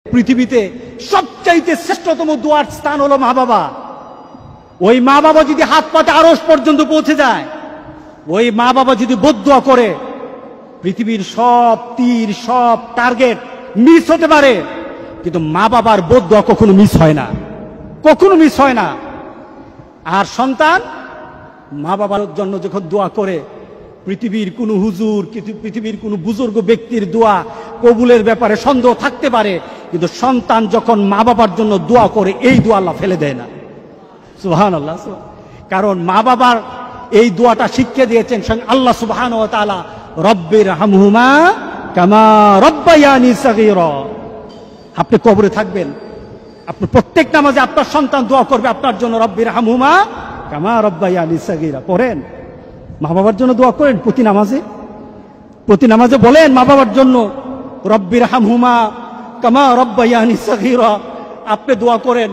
পৃথিবীতে সবচাইতে শ্রেষ্ঠতম দোয়ার স্থান হলো মা বাবা। ওই মা বাবা যদি হাত পাতে আরশ পর্যন্ত পৌঁছে যায়, ওই মা বাবা যদি বদদুয়া করে, পৃথিবীর সব তীর সব টার্গেট মিস হতে পারে, কিন্তু মা বাবার বদদুয়া কখনো মিস হয় না, কখনো মিস হয় না। আর সন্তান মা বাবার জন্য যখন দোয়া করে, পৃথিবীর কোনো হুজুর, পৃথিবীর কোনো বুজুর্গ ব্যক্তির দোয়া কবুলের ব্যাপারে সন্দেহ থাকতে পারে, কিন্তু সন্তান যখন মা বাবার জন্য দোয়া করে, এই দোয়া আল্লাহ ফেলে দেয় না। সুবহানাল্লাহ। কারণ মা বাবার এই দোয়াটা শিখিয়ে দিয়েছেন আল্লাহ সুবহানাহু ওয়া তাআলা, রব্বির হামহুমা কামা রব্বায়ানি সগীরা। আপনি কবরে থাকবেন, আপনি প্রত্যেক নামাজে আপনার সন্তান দোয়া করবে আপনার জন্য, রব্বির হামহুমা কামা রব্বায়ানি সগীরা। পড়েন, মা বাবার জন্য দোয়া করেন প্রতি নামাজে বলেন মা বাবার জন্য, রব্বির হামহুমা কামা রব্বায়ানি সগীরা। আপনি দোয়া করেন,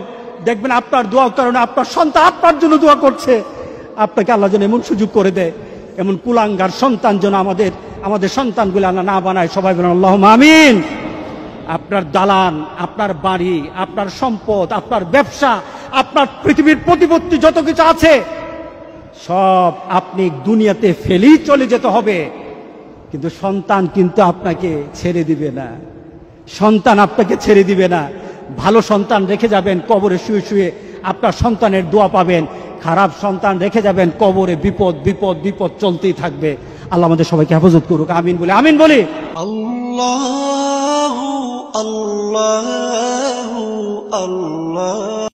দেখবেন আপনার দোয়ার কারণে আপনার সন্তান আপনার জন্য দোয়া করছে। আপনাকে আল্লাহ যেন এমন সুযোগ করে দেয়, এমন কুলাঙ্গার সন্তান যেন আমাদের সন্তানগুলো আল্লাহ না বানায়। সবাই বলেন আল্লাহুম্মা আমিন। আপনার দালান, আপনার বাড়ি, আপনার সম্পদ, আপনার ব্যবসা, আপনার পৃথিবীর প্রতিপত্তি যত কিছু আছে, সব আপনি দুনিয়াতে ফেলেই চলে যেতে হবে, কিন্তু সন্তান কিন্তু আপনাকে ছেড়ে দিবে না। সন্তান আপনাকে ছেড়ে দিবে না। ভালো সন্তান রেখে যাবেন, কবরে শুয়ে শুয়ে আপনার সন্তানের দোয়া পাবেন। খারাপ সন্তান রেখে যাবেন, কবরে বিপদ বিপদ বিপদ চলতেই থাকবে। আল্লাহ আমাদের সবাইকে হেফাজত করুক। আমিন বলি, আমিন বলি। আল্লাহু আল্লাহু আল্লাহ।